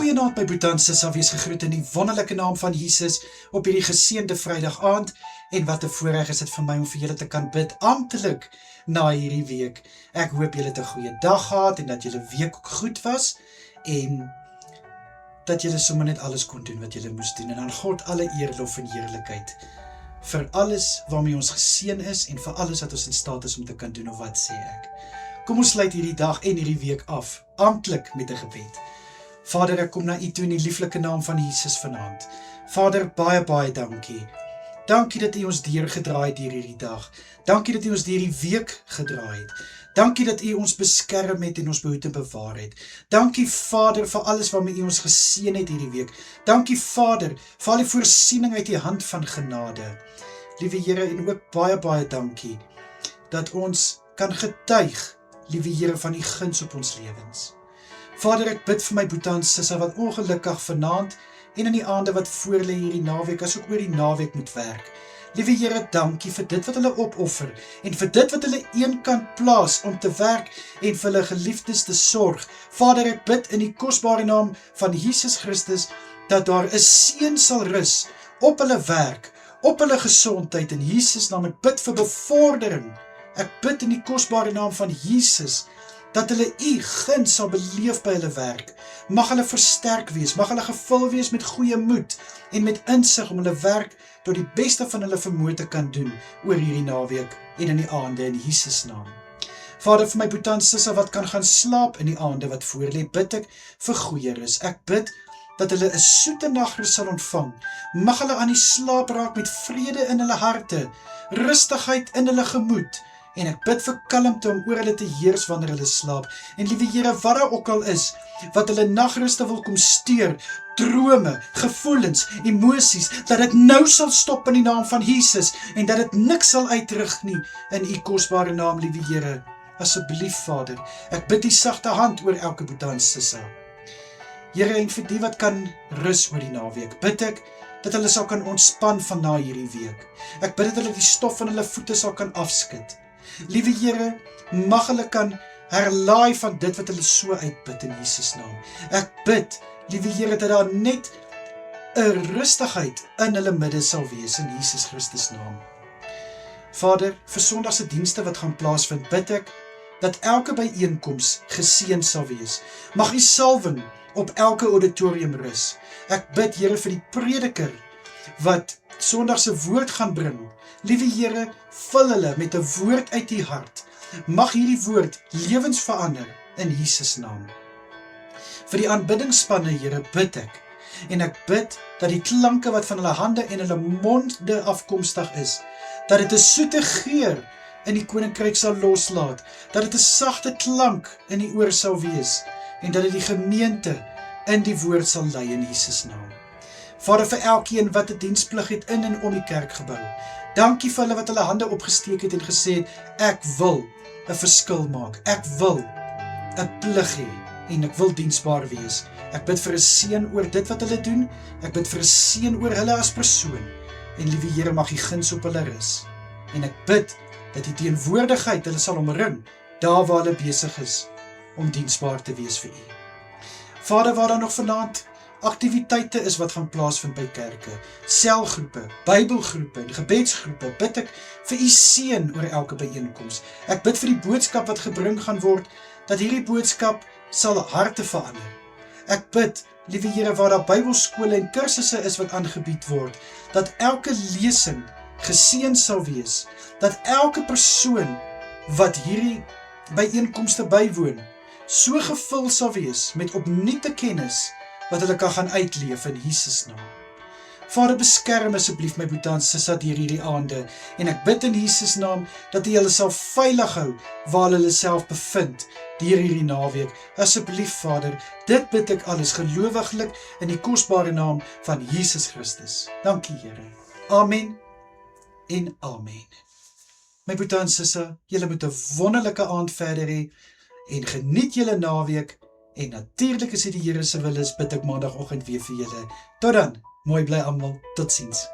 Goeienaand my broeder en sissa, wees gegroet in die wonderlike naam van Jesus op hierdie geseënde Vrydag aand. En wat 'n voorreg is dit vir my om vir julle te kan bid amptelik na hierdie week. Ek hoop julle het 'n goeie dag gehad en dat julle week ook goed was en dat julle sommer net alles kon doen wat julle moes doen. En aan God alle eer, lof en heerlikheid vir alles waarmee ons geseën is en vir alles wat ons in staat is om te kan doen, of wat sê ek. Kom ons sluit hierdie dag en hierdie week af, amptelik met 'n gebed. Vader, ek kom na U toe in die lieflike naam van Jesus vanaand. Vader, baie, baie dankie. Dankie dat U ons deurgedraai het deur hierdie dag. Dankie dat U ons deur die week gedraai het. Dankie dat U ons beskerm het en ons behoed en bewaar het. Dankie Vader vir alles waarmee U ons geseën het hierdie week. Dankie Vader vir al die voorsiening uit U hand van genade. Liewe Here, en ook baie, baie dankie dat ons kan getuig, liewe Here, van U guns op ons lewens. Vader, ek bid vir my broeder en sissa wat ongelukkig vanaand en in die aande wat voorlê hierdie naweek, as ook oor die naweek moet werk. Liewe Here, dankie vir dit wat hulle opoffer en vir dit wat hulle eenkant plaas om te werk en vir hulle geliefdes te sorg. Vader, ek bid in die kosbare naam van Jesus Christus dat daar 'n seën sal rus op hulle werk, op hulle gesondheid in Jesus naam. Ek bid vir bevordering. Ek bid in die kosbare naam van Jesus dat hulle U guns sal beleef by hulle werk. Mag hulle versterk wees, mag hulle gevul wees met goeie moed en met insig om hulle werk tot die beste van hulle vermoë te kan doen oor hierdie naweek en in die aande in Jesus naam. Vader, vir my broeder en sissa wat kan gaan slaap in die aande wat voorlê, bid ek vir goeie rus. Ek bid dat hulle 'n soete nagrus sal ontvang. Mag hulle aan die slaap raak met vrede in hulle harte, rustigheid in hulle gemoed. En ek bid vir kalmte om oor hulle te heers wanneer hulle slaap. En liewe Here, wat daar ook al is, wat hulle nagruste wil kom steur, drome, gevoelens, emosies, dat dit nou sal stop in die naam van Jesus, en dat dit niks sal uitrig nie, in U kosbare naam, liewe Here. Asseblief Vader, ek bid die sagte hand oor elke broeder en sissa. Here, en vir die wat kan rus oor die naweek, bid ek dat hulle sal kan ontspan van na hierdie week. Ek bid dat hulle die stof van hulle voete sal kan afskud. Liewe Here, mag hulle kan herlaai van dit wat hulle so uitbid in Jesus naam. Ek bid, liewe Here, dat daar net 'n rustigheid in hulle midde sal wees in Jesus Christus naam. Vader, vir Sondag se dienste wat gaan plaasvind, bid ek dat elke byeenkoms geseën sal wees. Mag U salwing op elke auditorium rus. Ek bid, Here, vir die prediker wat Sondag se woord gaan bring. Liewe Here, vul hulle met 'n woord uit U hart. Mag hierdie woord lewens verander in Jesus naam. Vir die aanbiddingsspanne, Here, bid ek. En ek bid dat die klanke wat van hulle hande en hulle monde afkomstig is, dat dit 'n soete geur in die koninkryk sal loslaat, dat dit 'n sagte klank in die oor sal wees, en dat dit die gemeente in die woord sal lei in Jesus naam. Vader, vir elkeen wat 'n diensplig het in en om die kerkgebou, dankie vir hulle wat hulle hande opgesteek het en gesê het, ek wil 'n verskil maak, ek wil 'n plig hê, en ek wil diensbaar wees. Ek bid vir 'n seën oor dit wat hulle doen, ek bid vir 'n seën oor hulle as persoon, en liewe Here, mag U guns op hulle rus. En ek bid dat die teenwoordigheid hulle sal omring, daar waar hulle besig is, om diensbaar te wees vir U. Vader, waar daar nog vanaand aktiwiteite is wat gaan plaasvind by kerke, selgroepe, bybelgroepe en gebedsgroepe, bid ek vir U seën oor elke byeenkoms. Ek bid vir die boodskap wat gebring gaan word, dat hierdie boodskap sal harte verander. Ek bid, liewe Here, waar daar bybelskole en kursusse is wat aangebied word, dat elke lesing geseën sal wees, dat elke persoon wat hierdie byeenkomste bywoon, so gevul sal wees met opnuute kennis, wat hulle kan gaan uitleef in Jesus naam. Vader, beskerm asseblief my broeder en sissa deur hierdie aande, en ek bid in Jesus naam, dat U hulle sal veilig hou, waar hulle self bevind, deur hierdie naweek. Asseblief Vader, dit bid ek alles gelowiglik in die kosbare naam van Jesus Christus. Dankie Here. Amen en amen. My broeder en sissa, julle moet 'n wonderlike aand verder hê, en geniet julle naweek, en natuurlik as dit die Here se wil is, bid ek maandagoggend weer vir julle. Tot dan, mooi bly almal, totsiens.